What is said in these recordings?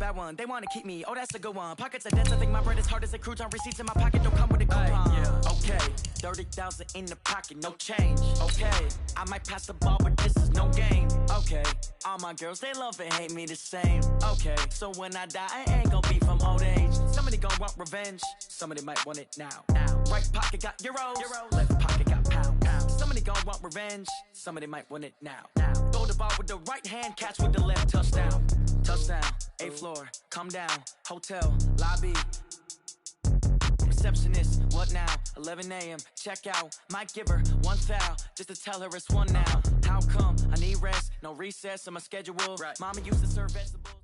bad one. They want to keep me. Oh, that's a good one. Pockets are dense. I think my bread is hard as a crouton. Receipts in my pocket don't come with a coupon. Yeah. Okay, 30,000 in the pocket, no change. Okay, I might pass the ball, but this is no game. Okay, all my girls, they love and hate me the same. Okay, so when I die, I ain't gonna be from old age. Somebody gonna want revenge. Somebody might want it now. Right pocket got euros. Left pocket got pounds. Somebody gonna want revenge. Somebody might want it now. Throw the ball with the right hand, catch with the left. Touchdown. Touchdown. 8th floor. Come down. Hotel. Lobby. Receptionist. What now? 11 a.m. Check out. Might give her one foul just to tell her it's one now. How come? I need rest. No recess on my schedule. Right. Mama used to serve vegetables.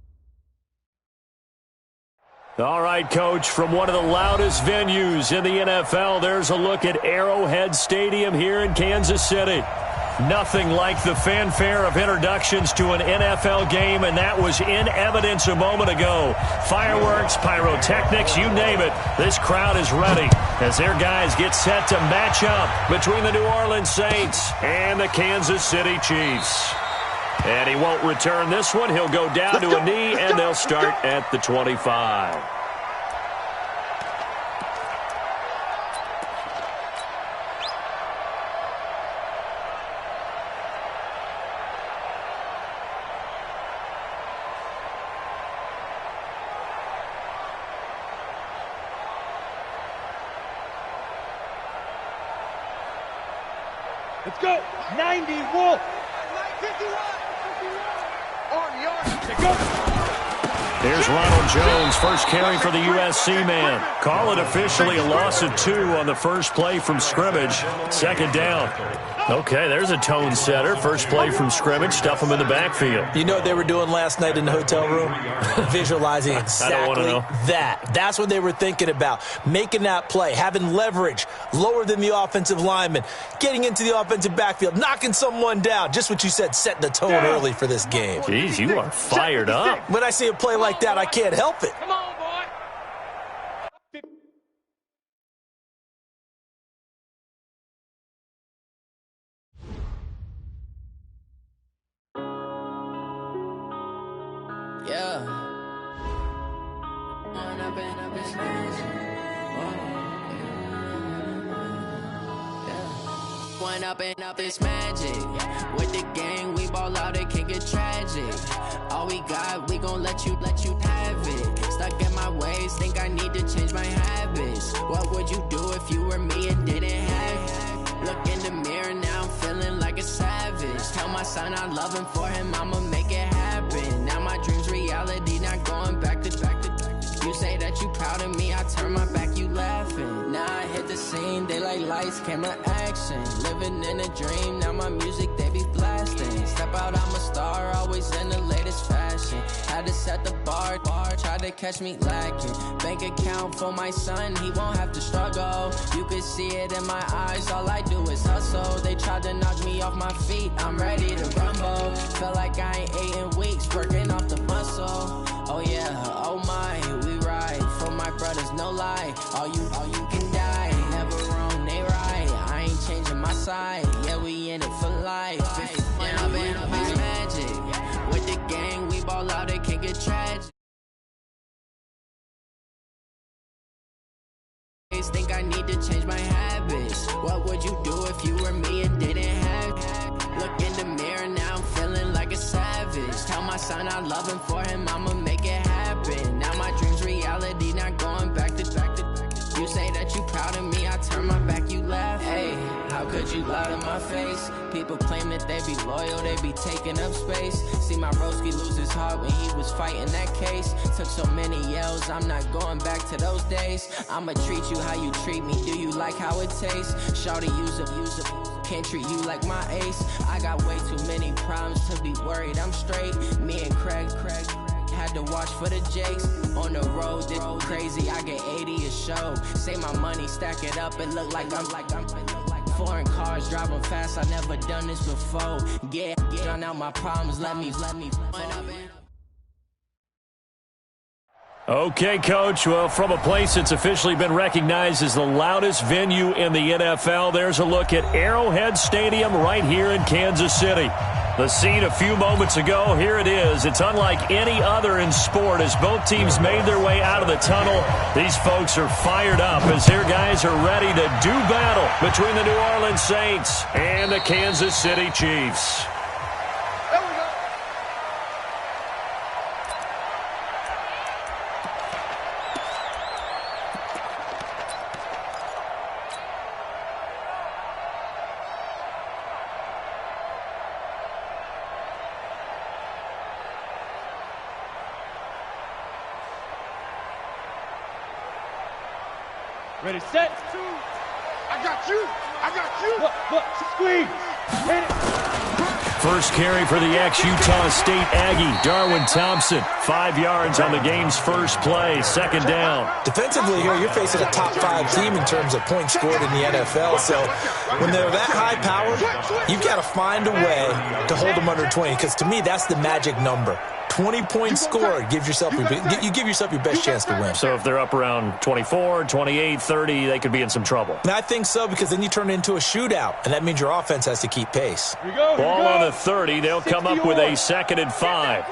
All right, Coach, from one of the loudest venues in the NFL, there's a look at Arrowhead Stadium here in Kansas City. Nothing like the fanfare of introductions to an NFL game, and that was in evidence a moment ago. Fireworks, pyrotechnics, you name it. This crowd is ready as their guys get set to match up between the New Orleans Saints and the Kansas City Chiefs. And he won't return this one. He'll go down to a knee, and they'll start at the 25. Let's go. 90 Wolf. 51. On yard. Go. There's Ronald Jones, first carry for the USC man. Call it officially a loss of 2 on the first play from scrimmage. Second down. Okay, there's a tone setter. First play from scrimmage, stuff them in the backfield. You know what they were doing last night in the hotel room? Visualizing exactly that. That's what they were thinking about. Making that play, having leverage, lower than the offensive lineman, getting into the offensive backfield, knocking someone down. Just what you said, setting the tone early for this game. Jeez, you are fired up. When I see a play like that, I can't help it. Come on, boy. Yeah. One up and up is magic. With the gang, we ball out, it can get tragic. All we got, we gon' let you have it. Stuck in my ways, think I need to change my habits. What would you do if you were me and didn't have it? Look in the mirror, now I'm feeling like a savage. Tell my son I love him, for him I'ma make it happen. Now my dream's reality, not going back to back. You say that you proud of me, I turn my back, you laughing. Now I hit the scene, they like lights, camera, action. Living in a dream, now my music, they be blasting. Step out, I'm a star, always in the latest fashion. Had to set the bar, try to catch me lacking. Bank account for my son, he won't have to struggle. You can see it in my eyes, all I do is hustle. They tried to knock me off my feet, I'm ready to rumble. Felt like I ain't ate in weeks, working off the muscle. Oh yeah, oh my, we ride for my brothers, no lie. All you can die, never wrong, they right. I ain't changing my side, yeah, we in it for life. And I've been up is magic. With the gang, we ball out, it can get tragic. Think I need to change my habits. What would you do if you were me and didn't have it? Look in the mirror, now I'm feeling like a savage. Tell my son I love him, for him I'ma make it happen. Now my dream's reality, not going back to back. You say that you proud of me, I turn my back, you laugh. Hey, how could you lie to my face? People claim that they be loyal, they be taking up space. See my broski lose his heart when he was fighting that case. Took so many yells, I'm not going back to those days. I'ma treat you how you treat me, do you like how it tastes? Shawty, use up, can't treat you like my ace. I got way too many problems to be worried, I'm straight. Me and Craig had to watch for the Jakes. On the road, this crazy, I get 80 a show. Say my money, stack it up, it look like I'm foreign cars, driving fast, I never done this before. Yeah, drown out my problems, let me. Okay, Coach. Well, from a place that's officially been recognized as the loudest venue in the NFL, there's a look at Arrowhead Stadium right here in Kansas City. The scene a few moments ago, here it is. It's unlike any other in sport as both teams made their way out of the tunnel. These folks are fired up as their guys are ready to do battle between the New Orleans Saints and the Kansas City Chiefs. Ready, set. I got you. I got you. Look, squeeze. Hit it. First carry for the ex-Utah State Aggie, Darwin Thompson. 5 yards on the game's first play, second down. Defensively here, you're facing a top 5 team in terms of points scored in the NFL. So when they're that high powered, you've got to find a way to hold them under 20. Because to me, that's the magic number. 20 points scored, you give yourself your best chance to win. So if they're up around 24, 28, 30, they could be in some trouble. And I think so, because then you turn it into a shootout, and that means your offense has to keep pace. Here we go. Ball on the 30. They'll come up with a 2nd and 5.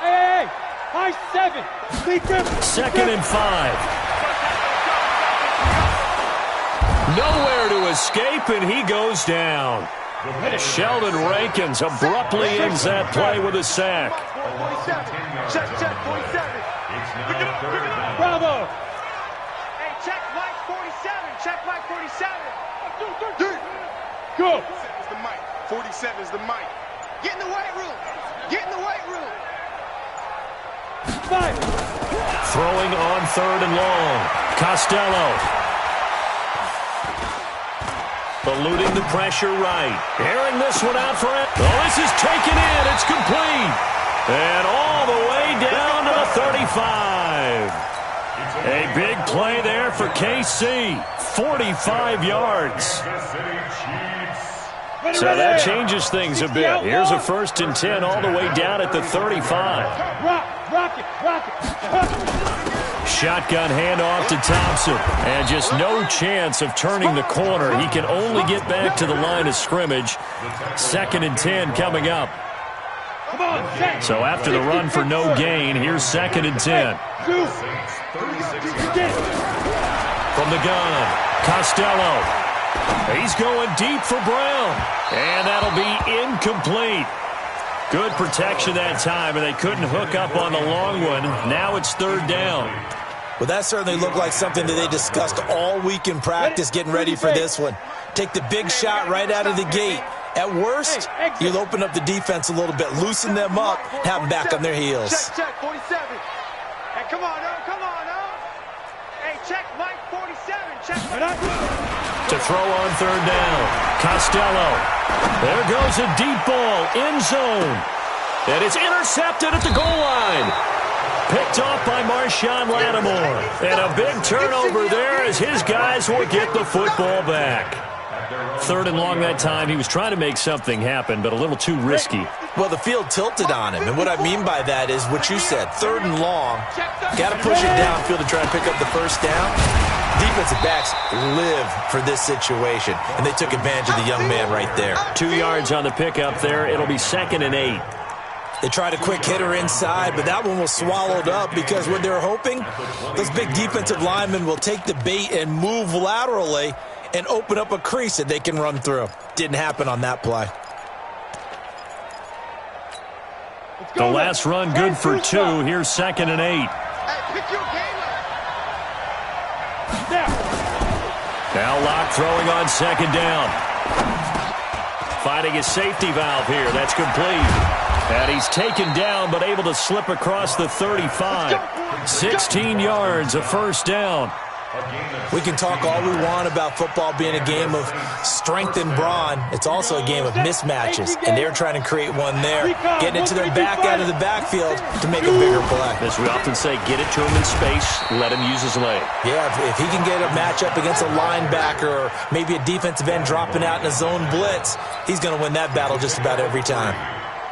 Hey, high 7. 2nd and 5. Nowhere to escape, and he goes down. Sheldon Rankins abruptly ends that play with a sack. Check, 47. Bravo. Hey, check Mike 47. Check Mike 47. Go. It's the mic. 47 is the mic. Get in the weight room. Get in the weight room. 5. Throwing on 3rd and long. Costello. Eluding the pressure right. Airing this one out for it. Oh, this is taken in. It's complete. And all the way down to the 35. A big play there for KC. 45 yards. So that changes things a bit. Here's a 1st and 10 all the way down at the 35. Rock it. Shotgun handoff to Thompson. And just no chance of turning the corner. He can only get back to the line of scrimmage. 2nd and 10 coming up. So after the run for no gain, here's 2nd and 10. From the gun, Costello. He's going deep for Brown. And that'll be incomplete. Good protection that time, and they couldn't hook up on the long one. Now it's 3rd down. Well, that certainly looked like something that they discussed all week in practice, getting ready for this one. Take the big shot right out of the gate. At worst, you'll open up the defense a little bit, loosen them up, have them back on their heels. Check 47. Hey, come on, Hey, check Mike 47. Check. To throw on 3rd down, Costello. There goes a deep ball, end zone. And it's intercepted at the goal line. Picked off by Marshawn Lattimore. And a big turnover there as his guys will get the football back. 3rd and long that time. He was trying to make something happen, but a little too risky. Well, the field tilted on him, and what I mean by that is what you said. 3rd and long, got to push it downfield to try and pick up the 1st down. Defensive backs live for this situation, and they took advantage of the young man right there. 2 yards on the pickup there. It'll be 2nd and 8. They tried a quick hitter inside, but that one was swallowed up because what they're hoping, those big defensive linemen will take the bait and move laterally and open up a crease that they can run through. Didn't happen on that play. The last run good for 2. Here's 2nd and 8. Now Locke throwing on 2nd down. Finding his safety valve here. That's complete. And he's taken down but able to slip across the 35. 16 yards, a 1st down. We can talk all we want about football being a game of strength and brawn. It's also a game of mismatches, and they're trying to create one there, getting it to their back out of the backfield to make a bigger play. As we often say, get it to him in space, let him use his leg. Yeah, if he can get a matchup against a linebacker or maybe a defensive end dropping out in a zone blitz, he's going to win that battle just about every time.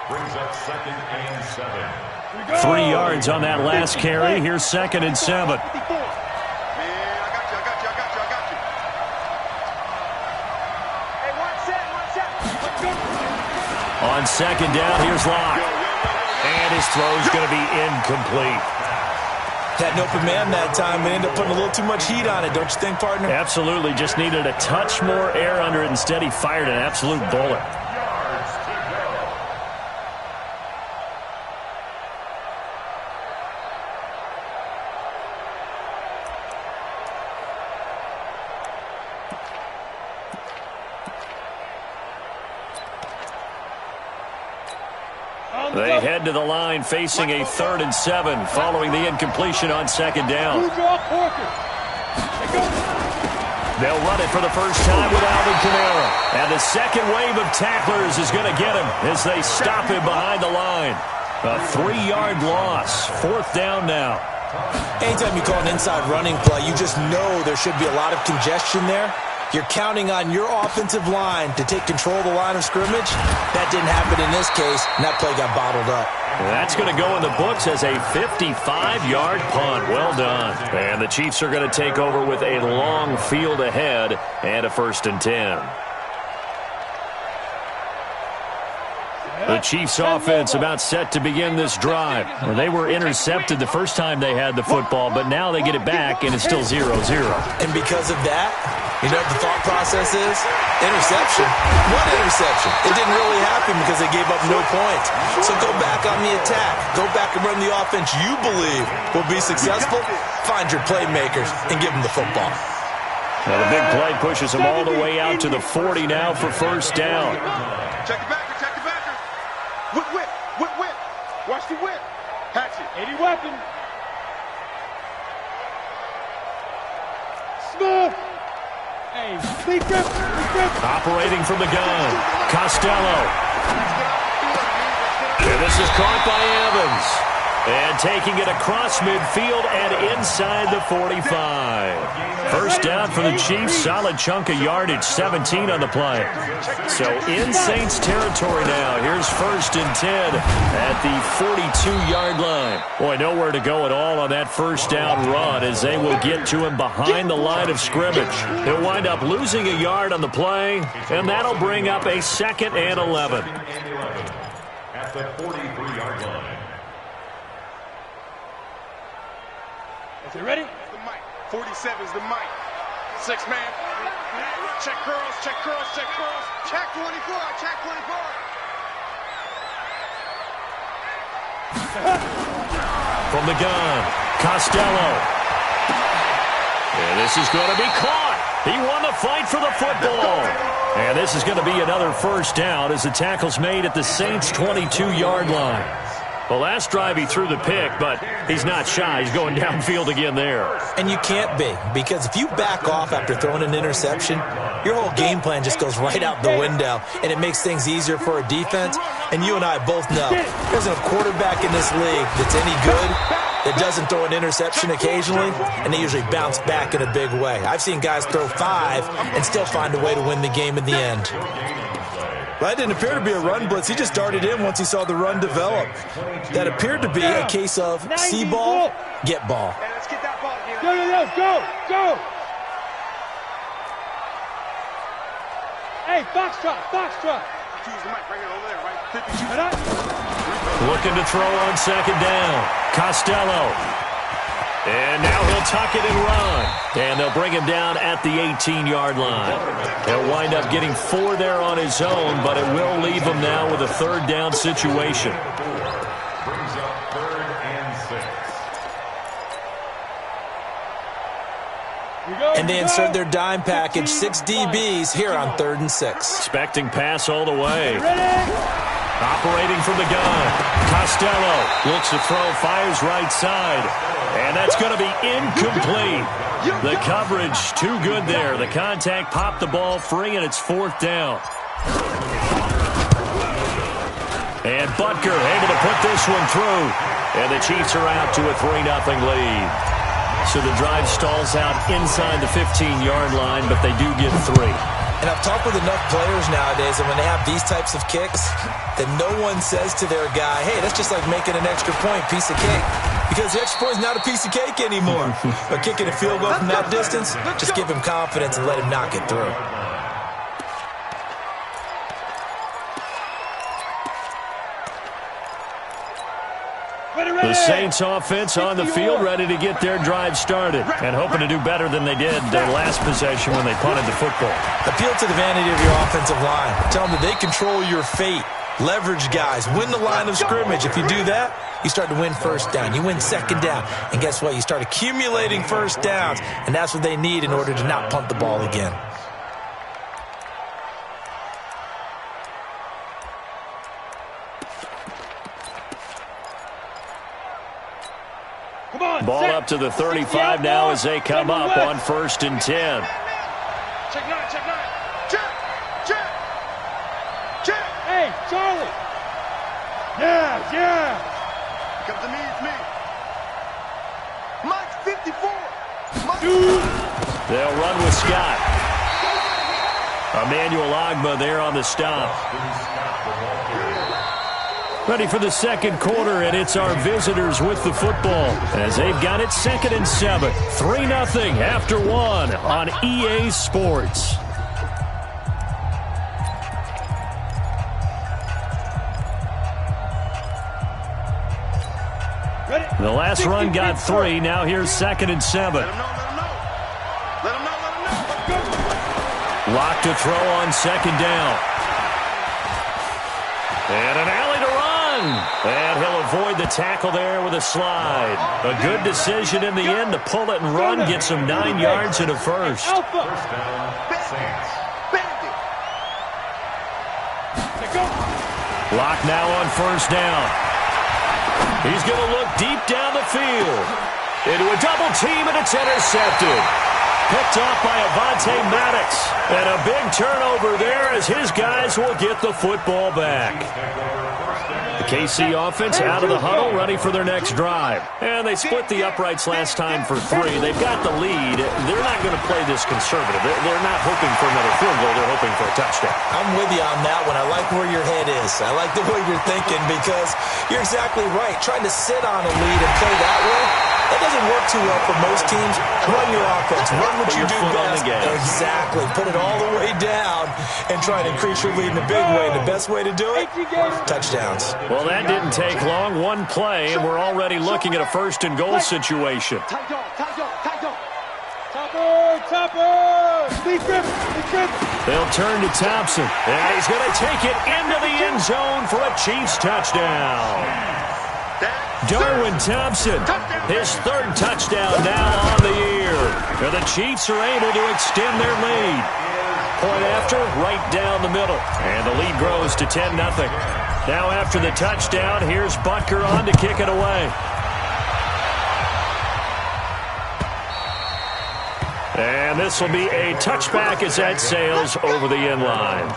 Brings up 2nd and 7. 3 yards on that last carry. Here's 2nd and 7. On second down, here's Locke. And his throw's going to be incomplete. Had an open man that time and ended up putting a little too much heat on it, don't you think, partner? Absolutely. Just needed a touch more air under it. Instead, he fired an absolute bullet. They head to the line facing a 3rd and 7 following the incompletion on second down. They'll run it for the first time with Alvin Kamara. And the second wave of tacklers is going to get him as they stop him behind the line. A 3-yard loss. 4th down now. Anytime you call an inside running play, you just know there should be a lot of congestion there. You're counting on your offensive line to take control of the line of scrimmage. That didn't happen in this case, and that play got bottled up. That's going to go in the books as a 55-yard punt. Well done. And the Chiefs are going to take over with a long field ahead and a 1st and 10. The Chiefs offense about set to begin this drive. Well, they were intercepted the first time they had the football, but now they get it back, and it's still 0-0. And because of that, you know what the thought process is? Interception. What interception? It didn't really happen because they gave up no points. So go back on the attack. Go back and run the offense you believe will be successful. Find your playmakers and give them the football. Now the big play pushes them all the way out to the 40 now for 1st down. Check the backer, check the backer. Whip. Watch the whip. Hatchet. 80 weapon. Smith. Hey, sleep grip. Operating from the gun. Costello. And this is caught by Evans. And taking it across midfield and inside the 45. 1st down for the Chiefs. Solid chunk of yardage. 17 on the play. So in Saints territory now. Here's 1st and 10 at the 42-yard line. Boy, nowhere to go at all on that 1st down run as they will get to him behind the line of scrimmage. He'll wind up losing a yard on the play, and that'll bring up a 2nd and 11. At the 43-yard line. Is it ready? The mic. 47's the mic. 6 man. Check curls, check curls, check curls. Check 24, check 24. From the gun, Costello. And this is going to be caught. He won the fight for the football. And this is going to be another 1st down as the tackle's made at the Saints' 22-yard line. Well, last drive he threw the pick, but he's not shy. He's going downfield again there. And you can't be, because if you back off after throwing an interception, your whole game plan just goes right out the window, and it makes things easier for a defense. And you and I both know there's a quarterback in this league that's any good that doesn't throw an interception occasionally, and they usually bounce back in a big way. I've seen guys throw 5 and still find a way to win the game in the end. Well, that didn't appear to be a run blitz. He just darted in once he saw the run develop. That appeared to be a case of see ball, get ball. Hey, let's get that ball here. Go. Hey, foxtrot. Choose the mic right here, over there, right? 52. Looking to throw on 2nd down. Costello. And now he'll tuck it and run. And they'll bring him down at the 18-yard line. He'll wind up getting 4 there on his own, but it will leave him now with a 3rd down situation. Brings up 3rd and 6. And they insert their dime package, 6 DBs here on 3rd and 6. Expecting pass all the way. Operating from the gun. Costello looks to throw, fires right side. And that's going to be incomplete. The coverage too good there. The contact popped the ball free, and it's 4th down. And Butker able to put this one through. And the Chiefs are out to a 3-0 lead. So the drive stalls out inside the 15-yard line, but they do get 3. And I've talked with enough players nowadays, and when they have these types of kicks, that no one says to their guy, hey, that's just like making an extra point, piece of cake. Because the extra point is not a piece of cake anymore. But kicking a field goal from that distance, just give him confidence and let him knock it through. The Saints offense on the field, ready to get their drive started and hoping to do better than they did their last possession when they punted the football. Appeal to the vanity of your offensive line. Tell them that they control your fate. Leverage guys. Win the line of scrimmage. If you do that, you start to win first down. You win second down. And guess what? You start accumulating first downs. And that's what they need in order to not punt the ball again. Ball up to the 35 now as they come up on 1st and 10. Check 9, check 9. Check, check, check. Hey, Charlie. Yeah. Come to me, it's me. Mike 54. Mike. They'll run with Scott. Emmanuel Ogbah there on the stop. Ready for the second quarter, and it's our visitors with the football as they've got it 2nd and 7. 3-0 after 1 on EA Sports. The last run got 3. Now here's 2nd and 7. Let him know. Lock to throw on 2nd down. And an alley to run. And he'll avoid the tackle there with a slide. A good decision in the end to pull it and run. Gets him 9 yards and a first. First down, Saints. Lock now on 1st down. He's going to look deep down the field. Into a double team, and it's intercepted. Picked off by Avonte Maddox. And a big turnover there as his guys will get the football back. The KC offense out of the huddle, ready for their next drive. And they split the uprights last time for 3. They've got the lead. They're not going to play this conservative. They're not hoping for another field goal. They're hoping for a touchdown. I'm with you on that one. I like where your head is. I like the way you're thinking because you're exactly right. Trying to sit on a lead and play that way, that doesn't work too well for most teams. Run your offense. Run what you do best. Exactly. Put it all the way down and try to increase your lead in a big way. The best way to do it, touchdowns. Well, that didn't take long. One play, and we're already looking at a 1st and goal situation. Topper. They'll turn to Thompson, and he's going to take it into the end zone for a Chiefs touchdown. Darwin Thompson, his 3rd touchdown now on the year. And the Chiefs are able to extend their lead. Point after, right down the middle. And the lead grows to 10-0. Now after the touchdown, here's Butker on to kick it away. And this will be a touchback as that sails over the end line.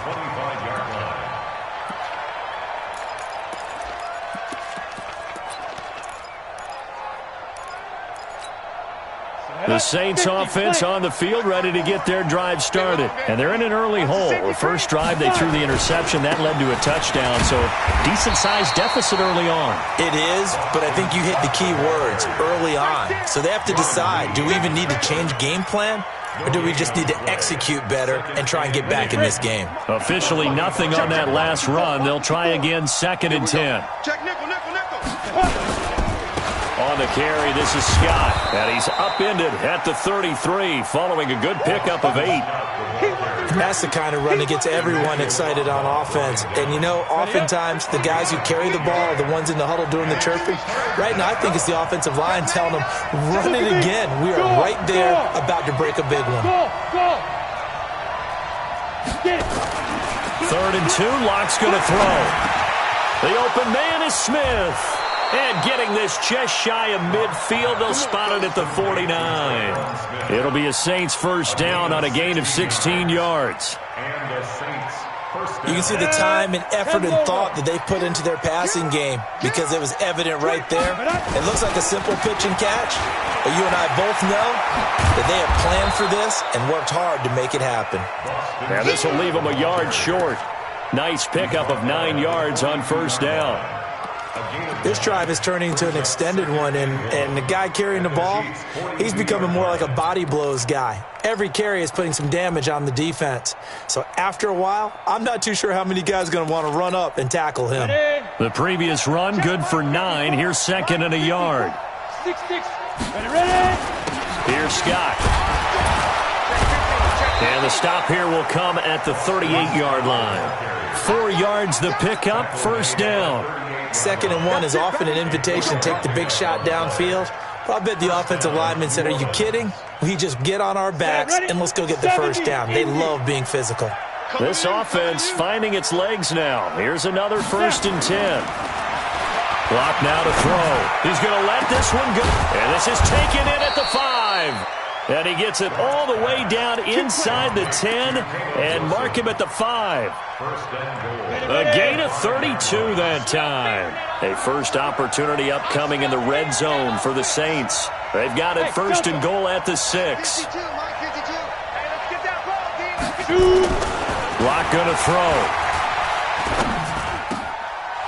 The Saints offense on the field, ready to get their drive started. And they're in an early hole. The first drive, they threw the interception. That led to a touchdown, so decent-sized deficit early on. It is, but I think you hit the key words, early on. So they have to decide, do we even need to change game plan? Or do we just need to execute better and try and get back in this game? Officially nothing on that last run. They'll try again 2nd and 10. Check nickel. On the carry, this is Scott. And he's upended at the 33 following a good pickup of 8. That's the kind of run that gets everyone excited on offense. And, you know, oftentimes the guys who carry the ball are the ones in the huddle doing the chirping. Right now, I think it's the offensive line telling them, run it again. We are right there about to break a big one. 3rd and 2, Locke's going to throw. The open man is Smith. And getting this just shy of midfield, they'll spot it at the 49. It'll be a Saints 1st down on a gain of 16 yards. You can see the time and effort and thought that they put into their passing game because it was evident right there. It looks like a simple pitch and catch, but you and I both know that they have planned for this and worked hard to make it happen. Now this will leave them a yard short. Nice pickup of 9 yards on 1st down. This drive is turning into an extended one, and the guy carrying the ball, he's becoming more like a body blows guy. Every carry is putting some damage on the defense. So after a while, I'm not too sure how many guys are going to want to run up and tackle him. The previous run, good for 9. Here's 2nd and a yard. Here's Scott. And the stop here will come at the 38-yard line. 4 yards the pickup, 1st down. 2nd and 1 is often an invitation to take the big shot downfield. But I bet the offensive lineman said, are you kidding? We just get on our backs and let's go get the 1st down. They love being physical. This offense finding its legs now. Here's another 1st and 10. Clock now to throw. He's going to let this one go. And this is taken in at the 5. And he gets it all the way down inside the 10 and mark him at the 5. A gain of 32 that time. A first opportunity upcoming in the red zone for the Saints. They've got it 1st and goal at the 6. Lock going to throw.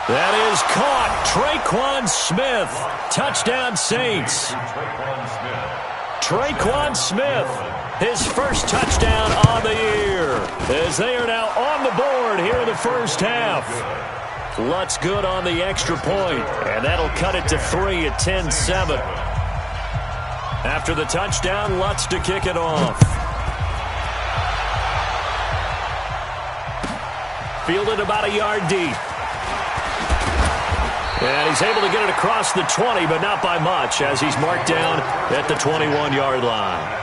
That is caught. Traquan Smith. Touchdown Saints. Traquan Smith, his first touchdown on the year, as they are now on the board here in the first half. Lutz good on the extra point, and that'll cut it to 3 at 10-7. After the touchdown, Lutz to kick it off. Fielded about a yard deep. And he's able to get it across the 20, but not by much, as he's marked down at the 21-yard line.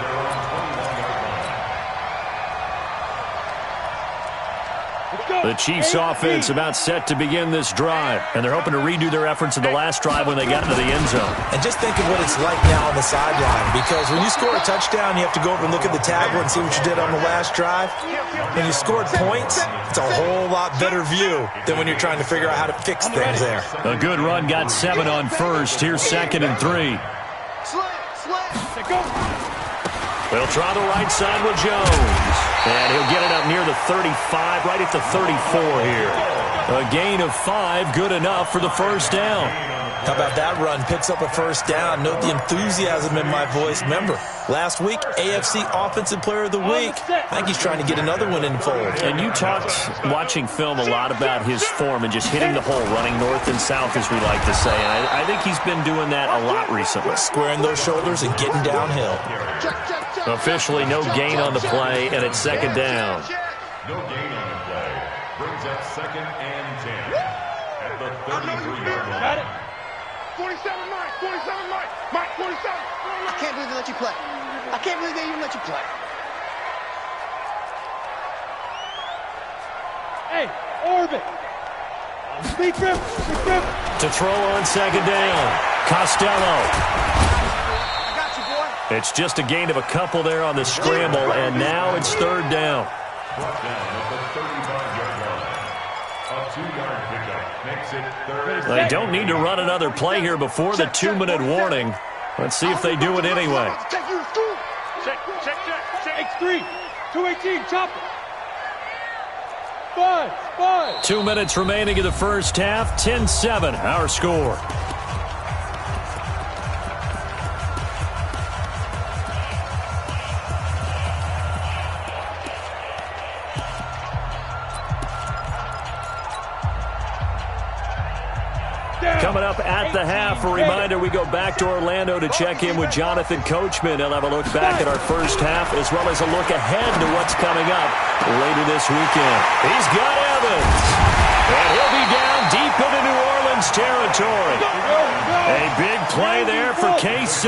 The Chiefs' offense about set to begin this drive, and they're hoping to redo their efforts in the last drive when they got into the end zone. And just think of what it's like now on the sideline, because when you score a touchdown, you have to go over and look at the tablet and see what you did on the last drive. When you scored points, it's a whole lot better view than when you're trying to figure out how to fix things there. A good run got 7 on 1st. Here's 2nd and 3. They'll try the right side with Jones. And he'll get it up near the 35, right at the 34 here. A gain of 5, good enough for the 1st down. How about that run? Picks up a 1st down. Note the enthusiasm in my voice. Remember, last week, AFC Offensive Player of the Week. I think he's trying to get another one in the fold. And you talked, watching film, a lot about his form and just hitting the hole, running north and south, as we like to say. And I think he's been doing that a lot recently. Squaring those shoulders and getting downhill. Officially no gain on the play, and it's 2nd down. No gain on the play. Brings up 2nd and 10. At the 33-yard line. Got it. 47 Mike. 47 Mike. Mike, 47. I can't believe they let you play. I can't believe they even let you play. Hey, orbit. Speed grip. To throw on 2nd down. Costello. It's just a gain of a couple there on the scramble, and now it's 3rd down. Brought down at the 35-yard line. A 2-yard pickup makes it 3rd. They don't need to run another play here before the 2-minute warning. Let's see if they do it anyway. Check. X3. 218. Chop it. 5. 2 minutes remaining in the first half. 10-7, our score. Coming up at the half, a reminder, we go back to Orlando to check in with Jonathan Coachman. He'll have a look back at our first half as well as a look ahead to what's coming up later this weekend. He's got Evans, and he'll be down deep into New Orleans territory. A big play there for KC,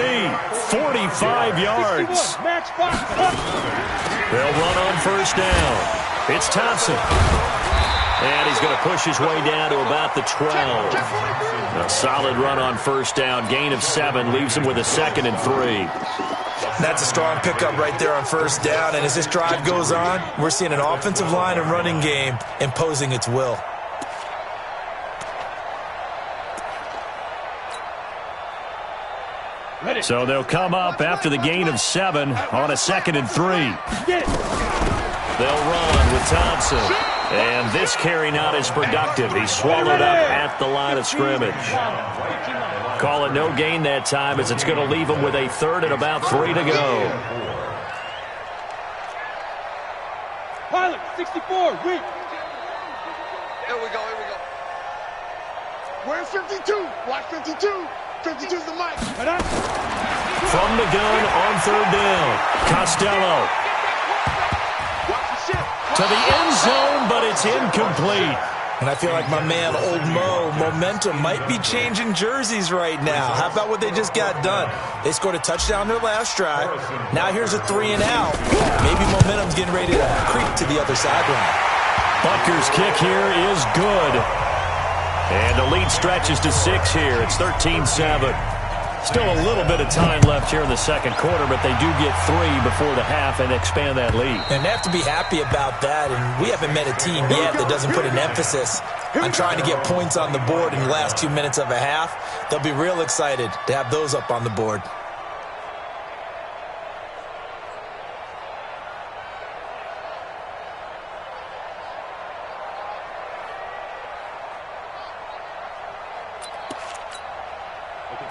45 yards. They'll run on 1st down. It's Thompson. And he's going to push his way down to about the 12. A solid run on 1st down. Gain of 7 leaves him with a 2nd and 3. That's a strong pickup right there on 1st down. And as this drive goes on, we're seeing an offensive line and running game imposing its will. So they'll come up after the gain of 7 on a 2nd and 3. They'll run with Thompson. And this carry not as productive. He's swallowed up at the line of scrimmage. Call it no gain that time, as it's going to leave him with a 3rd and about 3 to go. 64, wait. Here we go. Where's 52? Watch 52. 52 is the mic. From the gun on third down. Costello. To the end zone, but it's incomplete. And I feel like my man, Old Mo, momentum might be changing jerseys right now. How about what they just got done? They scored a touchdown their last drive. Now here's a 3 and out. Maybe momentum's getting ready to creep to the other sideline. Butker's kick here is good. And the lead stretches to 6 here. It's 13-7. Still a little bit of time left here in the second quarter, but they do get 3 before the half and expand that lead. And they have to be happy about that, and we haven't met a team yet that doesn't put an emphasis on trying to get points on the board in the last 2 minutes of a half. They'll be real excited to have those up on the board.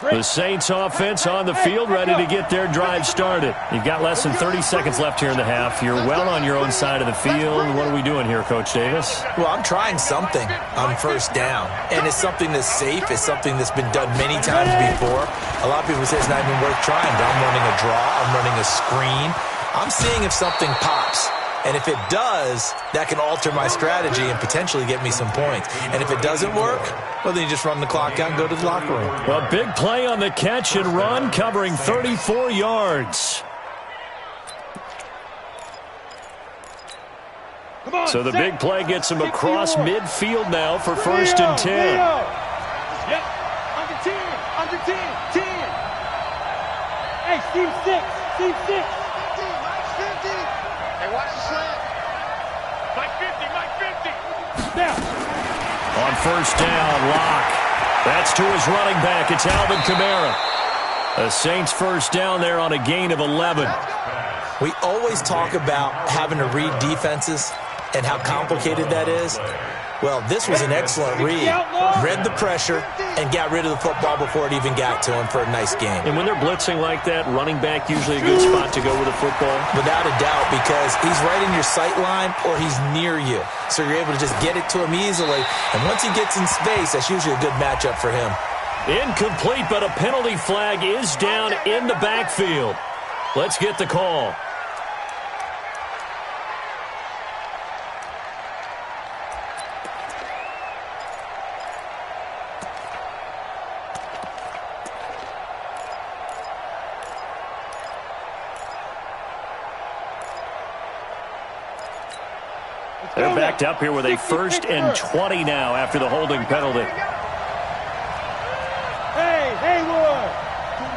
The Saints offense on the field, ready to get their drive started. You've got less than 30 seconds left here in the half. You're well on your own side of the field. What are we doing here, Coach Davis? Well, I'm trying something on first down, and it's something that's safe. It's something that's been done many times before. A lot of people say it's not even worth trying, but I'm running a draw. I'm running a screen. I'm seeing if something pops. And if it does, that can alter my strategy and potentially get me some points. And if it doesn't work, well, then you just run the clock out and go to the locker room. Well, big play on the catch and run, covering 34 yards. So the big play gets him across midfield now for 1st and 10. Yep, under 10, under 10, 10. Hey, Steve 6. Hey, watch the slant. Mike 50. Now. On first down, Locke. That's to his running back. It's Alvin Kamara. The Saints first down there on a gain of 11. We always talk about having to read defenses and how complicated that is. Well, this was an excellent read. Read the pressure and got rid of the football before it even got to him for a nice game. And when they're blitzing like that, running back usually a good spot to go with the football? Without a doubt, because he's right in your sight line or he's near you. So you're able to just get it to him easily. And once he gets in space, that's usually a good matchup for him. Incomplete, but a penalty flag is down in the backfield. Let's get the call. They're backed up here with a 1st and 20 now after the holding penalty. Hey, Haywood.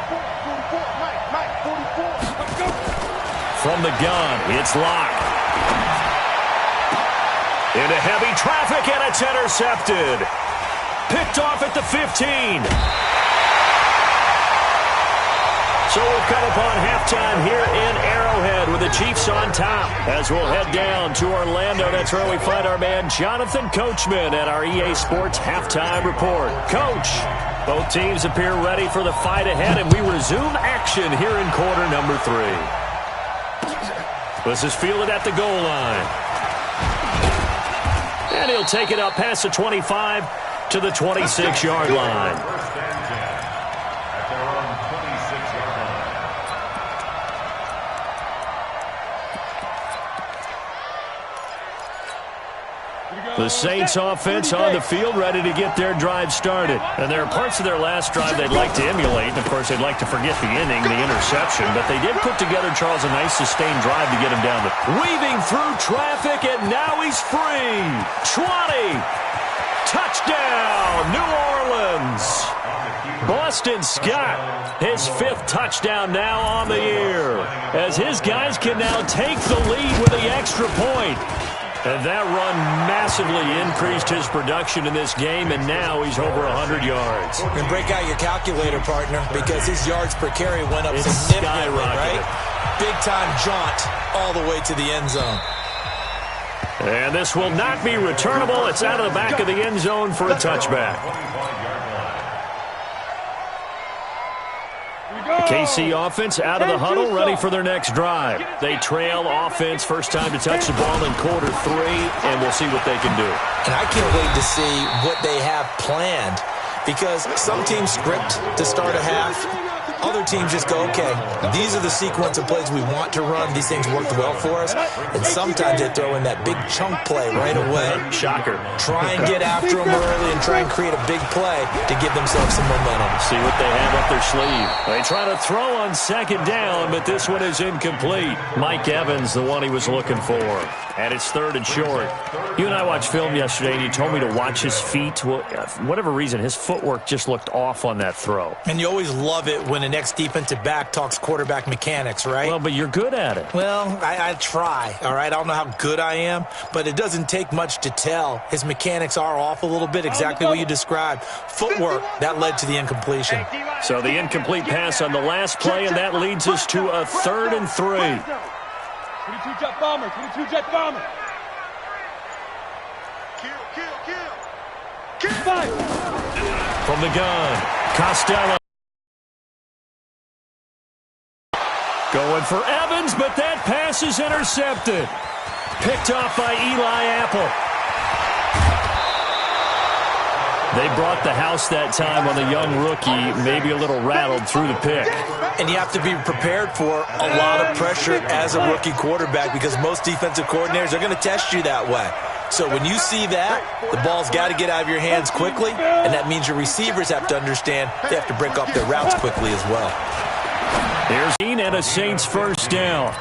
44, Mike, 44. Let's go. From the gun, it's Locke. Into heavy traffic, and it's intercepted. Picked off at the 15. So we'll come upon halftime here in Arrowhead with the Chiefs on top. As we'll head down to Orlando, that's where we find our man Jonathan Coachman at our EA Sports Halftime Report. Coach, both teams appear ready for the fight ahead, and we resume action here in quarter number 3. This is fielded at the goal line. And he'll take it up past the 25 to the 26-yard line. The Saints offense on the field ready to get their drive started. And there are parts of their last drive they'd like to emulate. And, of course, they'd like to forget the inning, the interception. But they did put together, Charles, a nice sustained drive to get him down. Weaving through traffic, and now he's free. 20. Touchdown, New Orleans. Boston Scott, his 5th touchdown now on the year. As his guys can now take the lead with the extra point. And that run massively increased his production in this game, and now he's over 100 yards. And break out your calculator, partner, because his yards per carry went up significantly, right? Big-time jaunt all the way to the end zone. And this will not be returnable. It's out of the back of the end zone for a touchback. Here we go. KC offense out of the huddle, ready for their next drive. They trail offense, first time to touch the ball in quarter 3, and we'll see what they can do. And I can't wait to see what they have planned, because some teams script to start a half. Other teams just go, okay, these are the sequence of plays we want to run. These things worked well for us. And sometimes they throw in that big chunk play right away. Shocker. Try and get after them early and try and create a big play to give themselves some momentum. See what they have up their sleeve. They try to throw on second down, but this one is incomplete. Mike Evans, the one he was looking for. And it's 3rd and short. You and I watched film yesterday, and you told me to watch his feet. Well, for whatever reason, his footwork just looked off on that throw. And you always love it when an ex-defensive back talks quarterback mechanics, right? Well, but you're good at it. Well, I try, all right? I don't know how good I am, but it doesn't take much to tell. His mechanics are off a little bit, exactly what you described. Footwork, that led to the incompletion. So the incomplete pass on the last play, and that leads us to a 3rd and 3. 22 jet bomber, 22 jet bomber. Kill. Five. From the gun, Costello. Going for Evans, but that pass is intercepted. Picked off by Eli Apple. They brought the house that time on the young rookie, maybe a little rattled through the pick. And you have to be prepared for a lot of pressure as a rookie quarterback, because most defensive coordinators are going to test you that way. So when you see that, the ball's got to get out of your hands quickly, and that means your receivers have to understand they have to break off their routes quickly as well. Here's Dean and a Saints first down.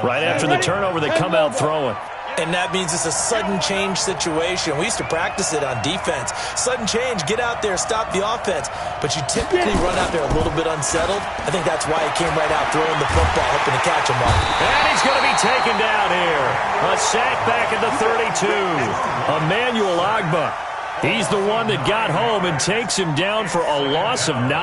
Right after the turnover, they come out throwing. And that means it's a sudden change situation. We used to practice it on defense. Sudden change, get out there, stop the offense. But you typically run out there a little bit unsettled. I think that's why he came right out throwing the football, hoping to catch him up. And he's going to be taken down here. A sack back at the 32. Emmanuel Agba. He's the one that got home and takes him down for a loss of 9.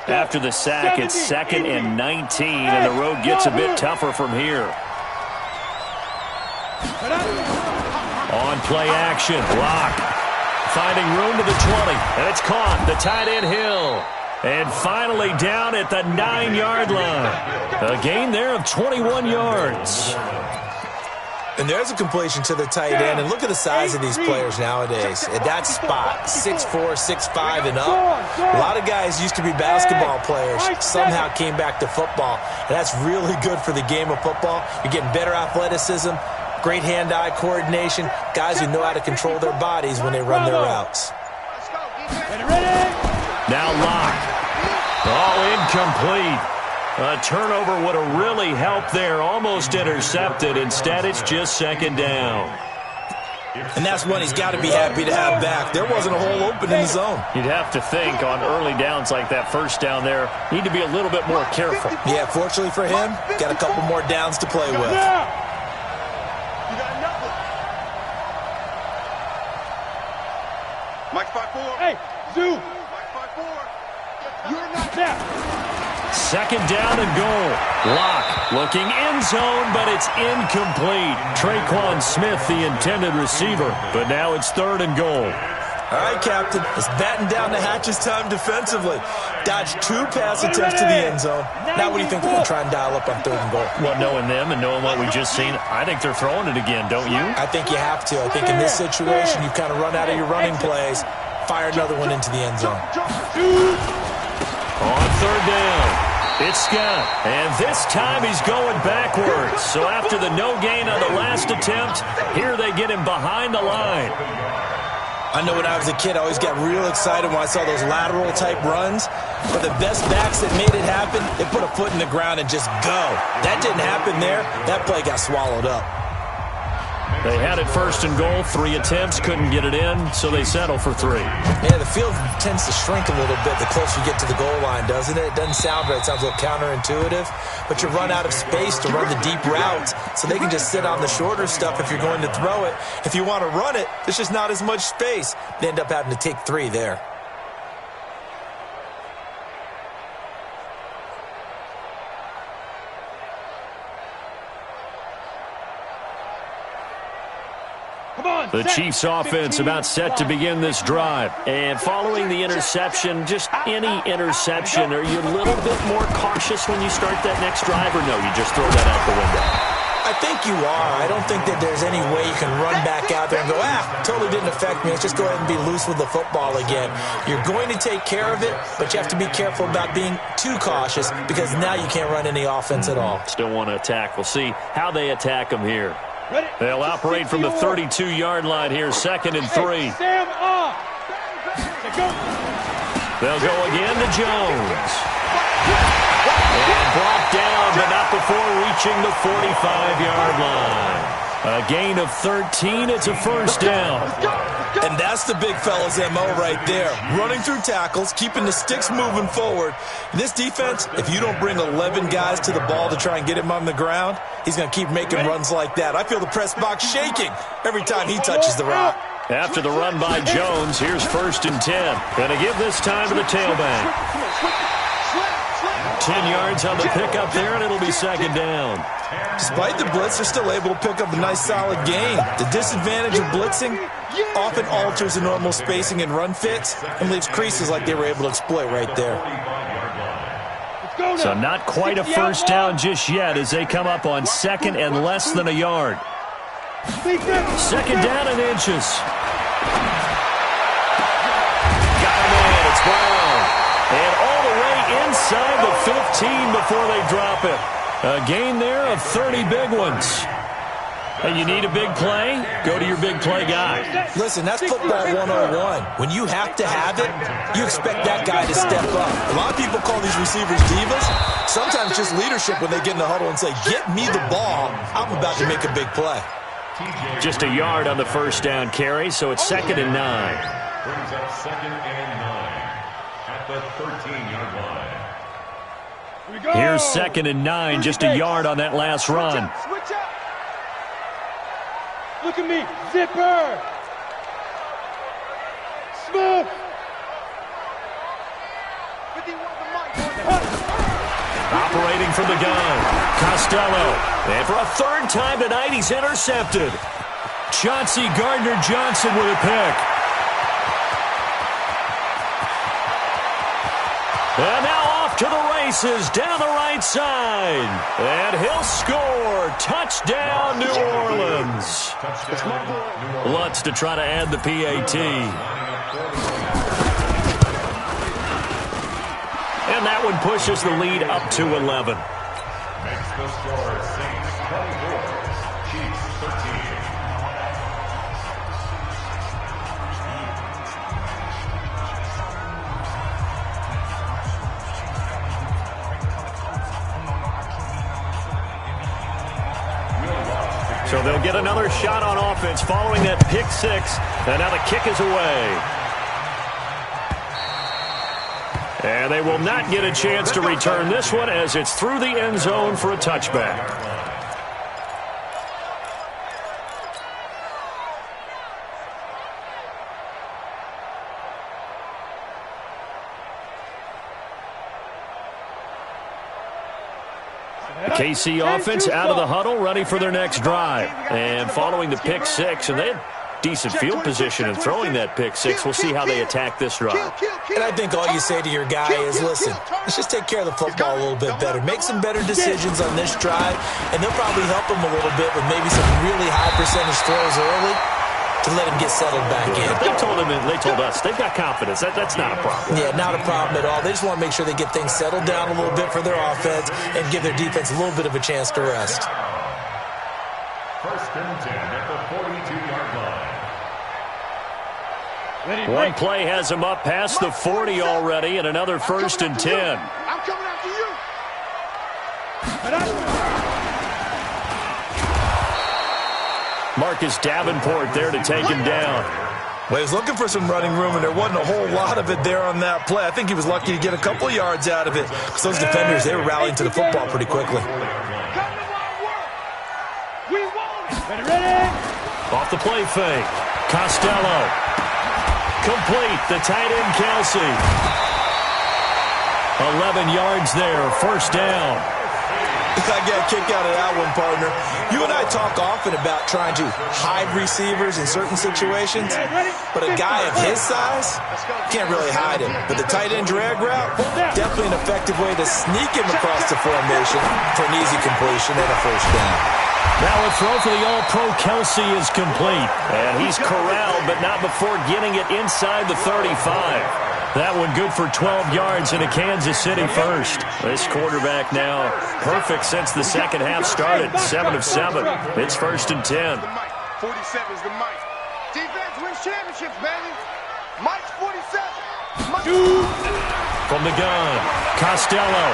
After the sack, it's 2nd and 19, and the road gets a bit tougher from here. On play action, Locke finding room to the 20, and it's caught. The tight end Hill, and finally down at the 9-yard line. A gain there of 21 yards. And there's a completion to the tight end. And look at the size of these players nowadays. At that spot, 6'4", 6'5", and up. A lot of guys used to be basketball players, somehow came back to football. And that's really good for the game of football. You're getting better athleticism, great hand-eye coordination, guys who know how to control their bodies when they run their routes. Now Locke. All incomplete. A turnover would have really helped there. Almost intercepted. Instead, it's just 2nd down. And that's one he's got to be happy to have back. There wasn't a hole open in the zone. You'd have to think on early downs like that first down there, need to be a little bit more careful. Yeah, fortunately for him, got a couple more downs to play with. Mike 5-4. Hey, Zoo. Mike 5-4. You're not there. 2nd down and goal. Locke looking end zone, but it's incomplete. Traquan Smith, the intended receiver, but now it's 3rd and goal. All right, Captain, it's batten down the hatches time defensively. Dodged 2 pass attempts to the end zone. Now what do you think they're going to try and dial up on 3rd and goal? Well, knowing them and knowing what we just seen, I think they're throwing it again, don't you? I think you have to. I think in this situation, you kind of run out of your running plays, fire another one into the end zone. On 3rd down, it's Scott, and this time he's going backwards. So after the no gain on the last attempt, here they get him behind the line. I know when I was a kid, I always got real excited when I saw those lateral-type runs. But the best backs that made it happen, they put a foot in the ground and just go. That didn't happen there. That play got swallowed up. They had it first and goal, 3 attempts, couldn't get it in, so they settle for 3. Yeah, the field tends to shrink a little bit the closer you get to the goal line, doesn't it? It doesn't sound right. It sounds a little counterintuitive, but you run out of space to run the deep routes, so they can just sit on the shorter stuff if you're going to throw it. If you want to run it, there's just not as much space. They end up having to take 3 there. The Chiefs offense about set to begin this drive. And following the interception, just any interception, are you a little bit more cautious when you start that next drive, or no, you just throw that out the window? I think you are. I don't think that there's any way you can run back out there and go, totally didn't affect me. Let's just go ahead and be loose with the football again. You're going to take care of it, but you have to be careful about being too cautious because now you can't run any offense at all. Still want to attack. We'll see how they attack them here. They'll operate from the 32-yard line here, 2nd and 3. They'll go again to Jones. And brought down, but not before reaching the 45-yard line. A gain of 13. It's a first down. And that's the big fella's MO right there. Running through tackles, keeping the sticks moving forward. In this defense, if you don't bring 11 guys to the ball to try and get him on the ground, he's going to keep making runs like that. I feel the press box shaking every time he touches the rock. After the run by Jones, here's 1st and 10. Going to give this time to the tailback. 10 yards on the pickup there, and it'll be 2nd down. Despite the blitz, they're still able to pick up a nice, solid gain. The disadvantage of blitzing often alters the normal spacing and run fits and leaves creases like they were able to exploit right there. So not quite a first down just yet as they come up on 2nd and less than a yard. 2nd down and inches. Got him in. It's Brown. And all the way inside the 15 before they drop it. A gain there of 30 big ones. And you need a big play? Go to your big play guy. Listen, that's football 101. When you have to have it, you expect that guy to step up. A lot of people call these receivers divas. Sometimes just leadership when they get in the huddle and say, get me the ball. I'm about to make a big play. Just a yard on the first down carry, so it's 2nd and 9. Brings up 2nd and 9 at the 13-yard line. Here's 2nd and 9, just a yard on that last run. Switch up. Look at me. Zipper. Smooth. Operating from the gun, Costello. And for a 3rd time tonight, he's intercepted. Chauncey Gardner-Johnson with a pick. And now off to the races down the right side. And he'll score. Touchdown, New Orleans. Lutz to try to add the PAT. And that one pushes the lead up to 11. Makes the score Saints 24, Chiefs 13. So they'll get another shot on offense following that pick 6. And now the kick is away. And they will not get a chance to return this one as it's through the end zone for a touchback. KC offense out of the huddle, ready for their next drive. And following the pick 6, and they had decent field position in throwing that pick 6. We'll see how they attack this drive. And I think all you say to your guy is, listen, let's just take care of the football a little bit better. Make some better decisions on this drive, and they'll probably help him a little bit with maybe some really high percentage throws early to let him get settled back in. They told us they've got confidence. That's not a problem. Yeah, not a problem at all. They just want to make sure they get things settled down a little bit for their offense and give their defense a little bit of a chance to rest. 1st and 10 at the 42-yard line. One play has him up past the 40 already, and another 1st and 10. I'm coming after you. Marcus Davenport there to take him down. Well, he was looking for some running room, and there wasn't a whole lot of it there on that play. I think he was lucky to get a couple of yards out of it, because those defenders, they were rallying to the football pretty quickly. Off the play fake. Costello. Complete. The tight end, Kelsey. 11 yards there. First down. I got a kick out of that one, partner. You and I talk often about trying to hide receivers in certain situations, but a guy of his size can't really hide him. But the tight end drag route, definitely an effective way to sneak him across the formation for an easy completion and a first down. Now a throw for the All-Pro Kelsey is complete. And he's corralled, but not before getting it inside the 35. That one good for 12 yards in a Kansas City first. This quarterback now perfect since the second half started. 7 of 7. It's 1st and 10. 47 is the Mike. Defense wins championships, baby. Mike's 47. From the gun, Costello.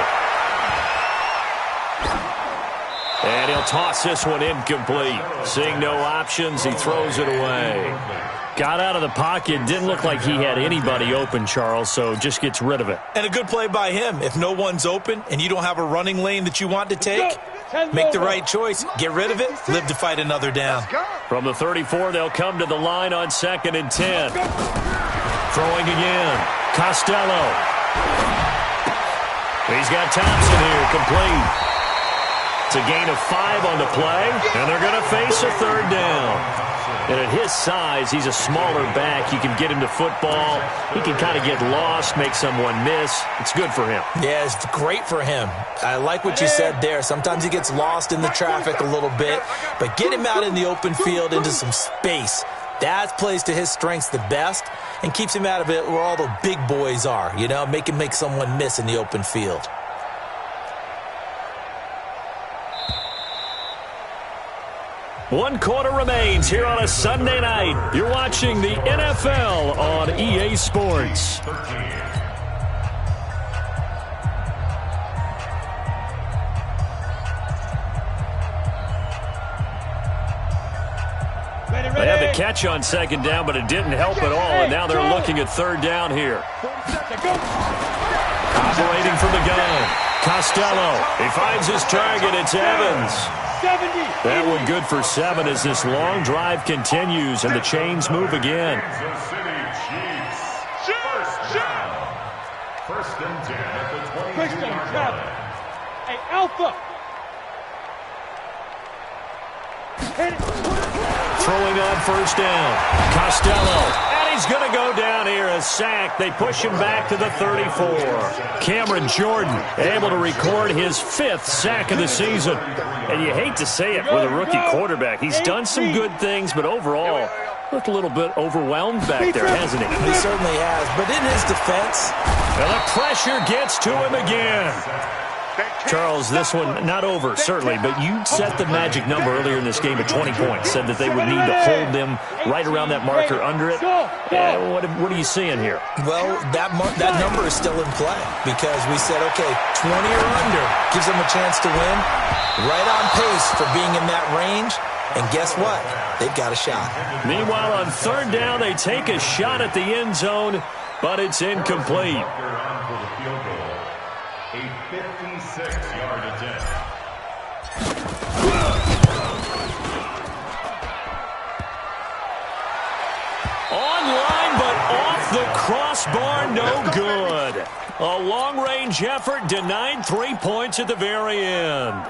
And he'll toss this one incomplete. Seeing no options, he throws it away. Got out of the pocket. Didn't look like he had anybody open, Charles, so just gets rid of it. And a good play by him. If no one's open and you don't have a running lane that you want to take, make the right choice. Get rid of it. Live to fight another down. From the 34, they'll come to the line on 2nd and 10. Throwing again. Costello. He's got Thompson here, complete. It's a gain of 5 on the play, and they're going to face a 3rd down. And at his size, he's a smaller back. You can get him to football. He can kind of get lost, make someone miss. It's good for him. Yeah, it's great for him. I like what you said there. Sometimes he gets lost in the traffic a little bit, but get him out in the open field into some space. That plays to his strengths the best and keeps him out of it where all the big boys are, you know, make him make someone miss in the open field. One quarter remains here on a Sunday night. You're watching the NFL on EA Sports. They had the catch on 2nd down, but it didn't help at all, and now they're looking at 3rd down here. Operating from the gun, Costello. He finds his target. It's Evans. That one good for 7 as this long drive continues and the chains move again. First and 10 at the 22-yard line. Hey, Alpha. Throwing on 1st down, Costello. And he's going to go down here, a sack. They push him back to the 34. Cameron Jordan able to record his 5th sack of the season. And you hate to say it with a rookie quarterback. He's done some good things, but overall, looked a little bit overwhelmed back there, hasn't he? He certainly has, but in his defense. And the pressure gets to him again. Charles, this one not over, certainly, but you set the magic number earlier in this game at 20 points. Said that they would need to hold them right around that marker under it. What are you seeing here? Well, that number is still in play because we said, okay, 20 or under gives them a chance to win. Right on pace for being in that range. And guess what? They've got a shot. Meanwhile, on 3rd down, they take a shot at the end zone, but it's incomplete. A 56-yard attempt. Online, but off the crossbar, no good. A long-range effort denied 3 points at the very end.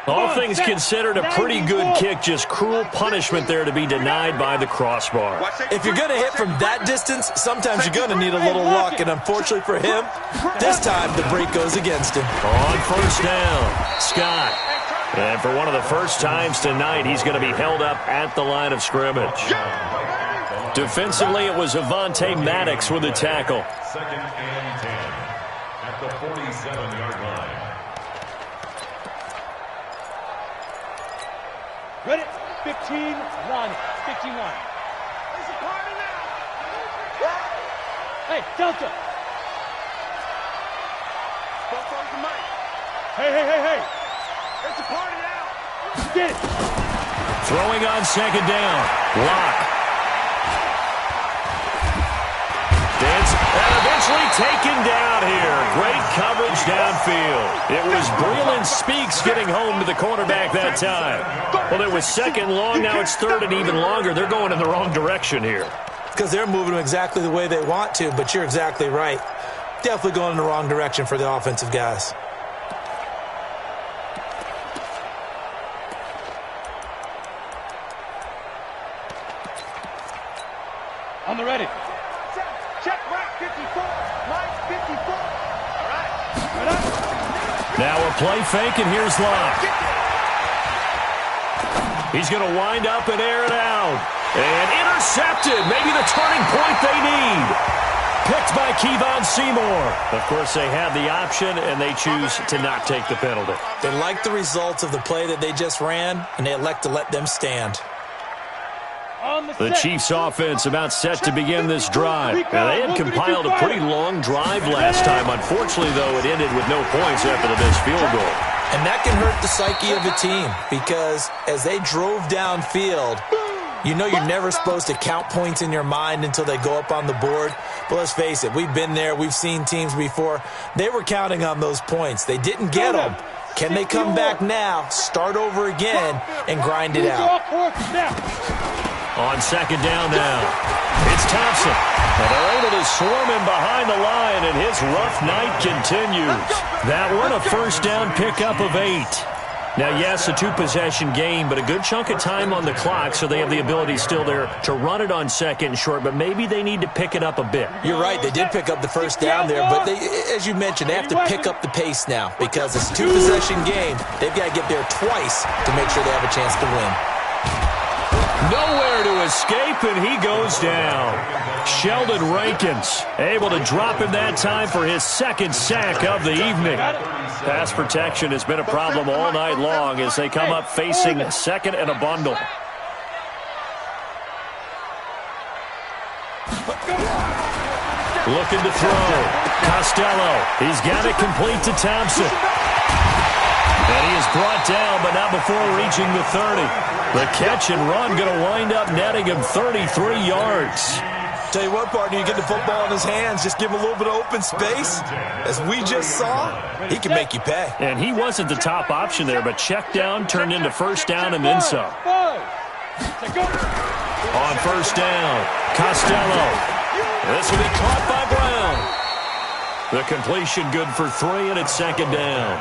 All things considered, a pretty good kick, just cruel punishment there to be denied by the crossbar. If you're going to hit from that distance, sometimes you're going to need a little luck, and unfortunately for him, this time the break goes against him. On 1st down, Scott. And for one of the first times tonight, he's going to be held up at the line of scrimmage. Defensively, it was Avonte Maddox with the tackle. 2nd and 10 at the 47-yard line. Ready? 15, run. 15 line. It's a party now. Hey, Delta. Hey. It's a party now. Get it. Throwing on second down. Lock. And eventually taken down here. Great coverage downfield. It was Breland Speaks getting home to the cornerback that time. Well, it was second long. Now it's third and even longer. They're going in the wrong direction here. Because they're moving exactly the way they want to, but you're exactly right. Definitely going in the wrong direction for the offensive guys. On the ready. Check right 54. Right 54. All right. Now a play fake, and here's Locke. He's going to wind up and air it out. And intercepted. Maybe the turning point they need. Picked by Kevon Seymour. Of course, they have the option, and they choose to not take the penalty. They like the results of the play that they just ran, and they elect to let them stand. The Chiefs offense about set to begin this drive. Now, they had compiled a pretty long drive last time. Unfortunately, though, it ended with no points after the missed field goal. And that can hurt the psyche of a team because as they drove downfield, you know you're never supposed to count points in your mind until they go up on the board. But let's face it, we've been there. We've seen teams before. They were counting on those points. They didn't get them. Can they come back now, start over again, and grind it out? On second down now, it's Thompson. And they're able to swarm him behind the line, and his rough night continues. That one, a first down pickup of 8. Now, yes, a 2-possession game, but a good chunk of time on the clock, so they have the ability still there to run it on second and short, but maybe they need to pick it up a bit. You're right. They did pick up the first down there, but they, as you mentioned, they have to pick up the pace now because it's a 2-possession game. They've got to get there twice to make sure they have a chance to win. Nowhere to escape, and he goes down. Sheldon Rankins able to drop him that time for his second sack of the evening. Pass protection has been a problem all night long as they come up facing second and a bundle. Looking to throw. Costello. He's got it complete to Thompson. And he is brought down, but not before reaching the 30. The catch and run going to wind up netting him 33 yards. Tell you what, partner, you get the football in his hands, just give him a little bit of open space. As we just saw, he can make you pay. And he wasn't the top option there, but check down turned into first down and then some. On first down, Costello. This will be caught by Brown. The completion good for 3, and it's second down.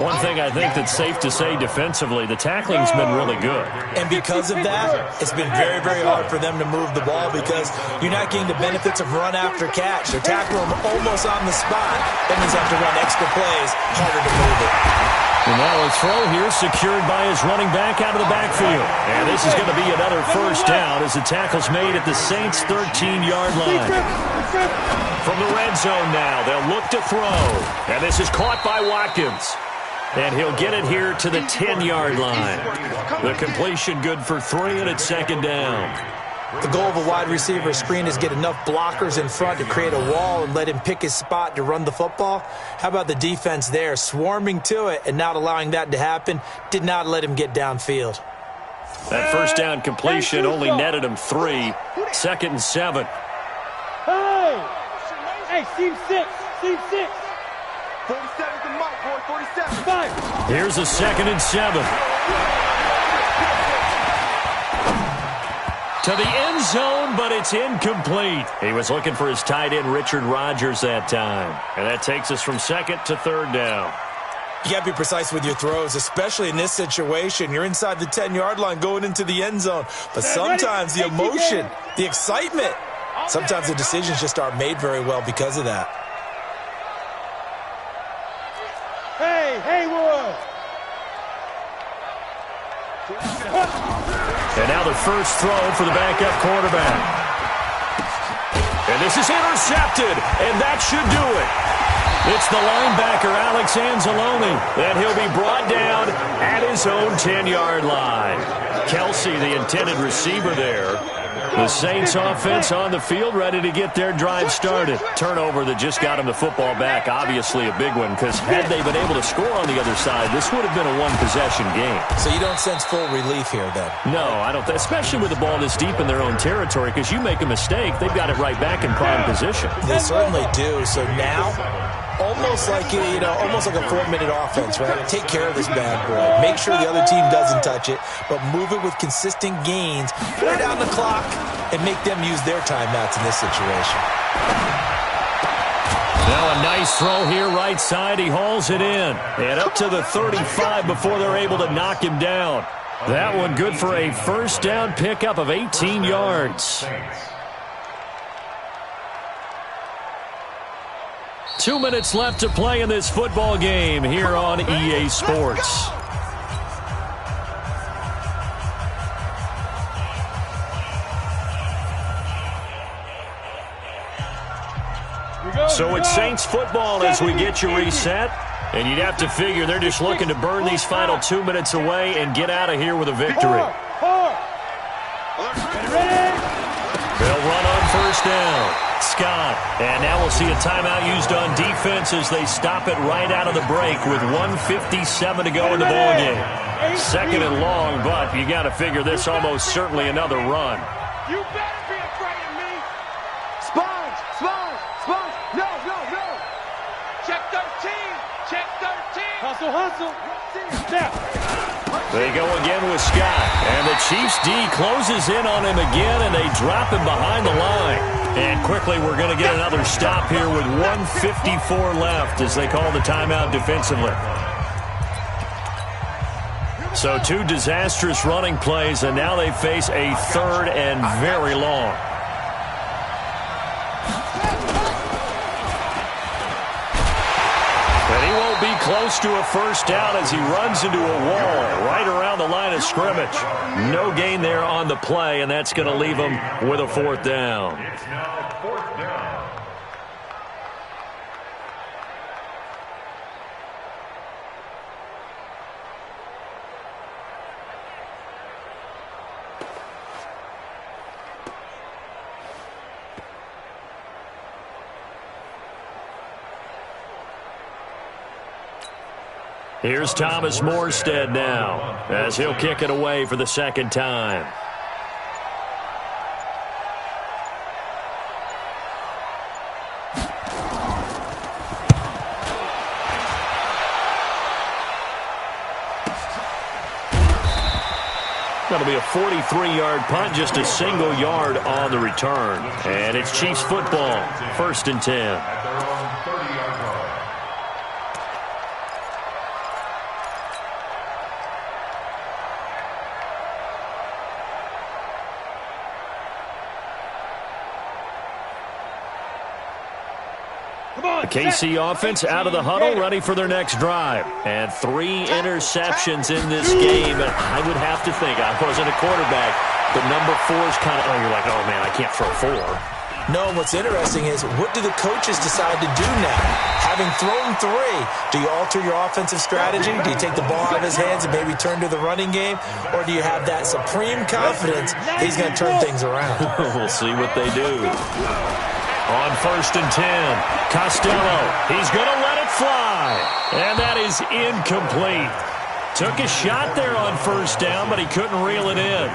One thing I think that's safe to say defensively, the tackling's been really good. And because of that, it's been very, very hard for them to move the ball because you're not getting the benefits of run after catch. They're tackling them almost on the spot. That means they have to run extra plays, harder to move it. And now a throw here secured by his running back out of the backfield. And this is going to be another first down as the tackle's made at the Saints' 13-yard line. From the red zone now, they'll look to throw. And this is caught by Watkins. And he'll get it here to the 10-yard line. The completion good for 3, and it's second down. The goal of a wide receiver screen is get enough blockers in front to create a wall and let him pick his spot to run the football. How about the defense there, swarming to it and not allowing that to happen? Did not let him get downfield. That first down completion only netted him 3. Second and 7. Hey, team 6. Team 6. 47 to Mike, boy, 47. 5. Here's a second and 7. To the end zone, but it's incomplete. He was looking for his tight end, Richard Rodgers, that time. And that takes us from second to third down. You got to be precise with your throws, especially in this situation. You're inside the 10-yard line going into the end zone. But sometimes the emotion, the excitement, sometimes the decisions just aren't made very well because of that. Hey, Haywood! And now the first throw for the backup quarterback. And this is intercepted, and that should do it. It's the linebacker, Alex Anzalone, and he'll be brought down at his own 10-yard line. Kelsey, the intended receiver there. The Saints offense on the field, ready to get their drive started. Turnover that just got them the football back, obviously a big one, because had they been able to score on the other side, this would have been a one-possession game. So you don't sense full relief here, then? No, I don't, especially with the ball this deep in their own territory, because you make a mistake, they've got it right back in prime position. They certainly do. So now, almost like almost like a 4-minute offense, right? Take care of this bad boy. Make sure the other team doesn't touch it, but move it with consistent gains. Wear down the clock and make them use their timeouts in this situation. Now a nice throw here, right side. He hauls it in. And up to the 35 before they're able to knock him down. That one good for a first down pickup of 18 yards. 2 minutes left to play in this football game here on EA Sports. So it's Saints football as we get you reset. And you'd have to figure they're just looking to burn these final 2 minutes away and get out of here with a victory. They'll run on first down. Scott. And now we'll see a timeout used on defense as they stop it right out of the break with 1:57 to go in the ballgame. Second and long, but you got to figure this almost certainly another run. You better be afraid of me. Sponge. No. Check 13. Hustle. Step. They go again with Scott. And the Chiefs D closes in on him again, and they drop him behind the line. And quickly, we're going to get another stop here with 1:54 left as they call the timeout defensively. So 2 disastrous running plays, and now they face a third and very long. And he won't be close to a first down as he runs into a wall right around the line of scrimmage. No gain there on the play, and that's going to leave him with a fourth down. It's now fourth down. Here's Thomas Morstead now as he'll kick it away for the second time. Going to be a 43-yard punt, just a single yard on the return. And it's Chiefs football, 1st and 10. At their own 30-yard line. The KC offense out of the huddle, ready for their next drive. And 3 interceptions in this game. And I would have to think, I wasn't a quarterback, but number 4 is kind of, you're like, oh, man, I can't throw 4. No, what's interesting is, what do the coaches decide to do now? Having thrown 3, do you alter your offensive strategy? Do you take the ball out of his hands and maybe turn to the running game? Or do you have that supreme confidence he's going to turn things around? We'll see what they do. On 1st and 10, Costello, he's going to let it fly. And that is incomplete. Took a shot there on first down, but he couldn't reel it in.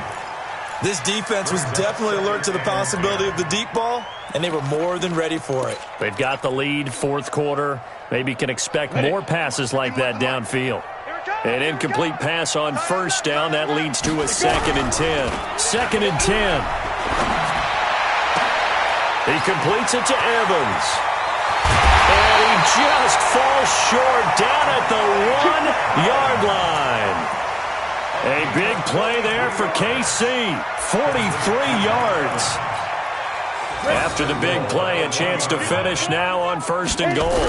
This defense was definitely alert to the possibility of the deep ball, and they were more than ready for it. They've got the lead, 4th quarter. Maybe can expect more passes like that downfield. An incomplete pass on first down. That leads to a 2nd and 10. 2nd and 10. He completes it to Evans. And he just falls short down at the 1-yard line. A big play there for KC. 43 yards. After the big play, a chance to finish now on 1st and goal.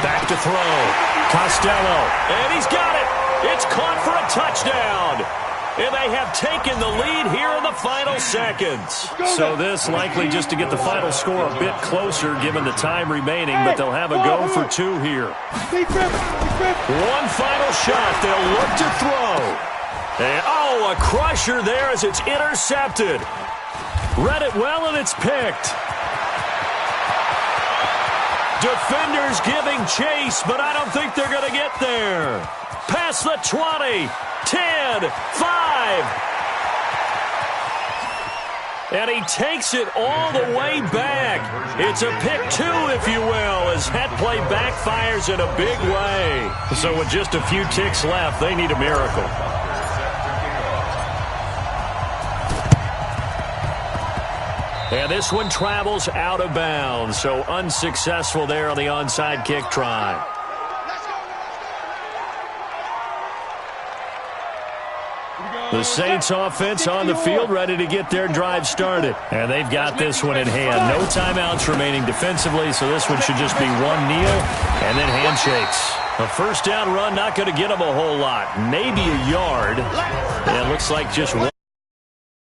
Back to throw. Costello. And he's got it. It's caught for a touchdown. And they have taken the lead here in the final seconds. So this likely just to get the final score a bit closer given the time remaining, but they'll have a go for 2 here. One final shot. They'll look to throw. And, a crusher there as it's intercepted. Read it well, and it's picked. Defenders giving chase, but I don't think they're going to get there. Past the 20, 10, 5. And he takes it all the way back. It's a pick 2, if you will, as that play backfires in a big way. So with just a few ticks left, they need a miracle. And this one travels out of bounds, so unsuccessful there on the onside kick try. The Saints offense on the field, ready to get their drive started. And they've got this one in hand. No timeouts remaining defensively, so this one should just be one kneel and then handshakes. A first down run, not going to get them a whole lot. Maybe a yard. And it looks like just one.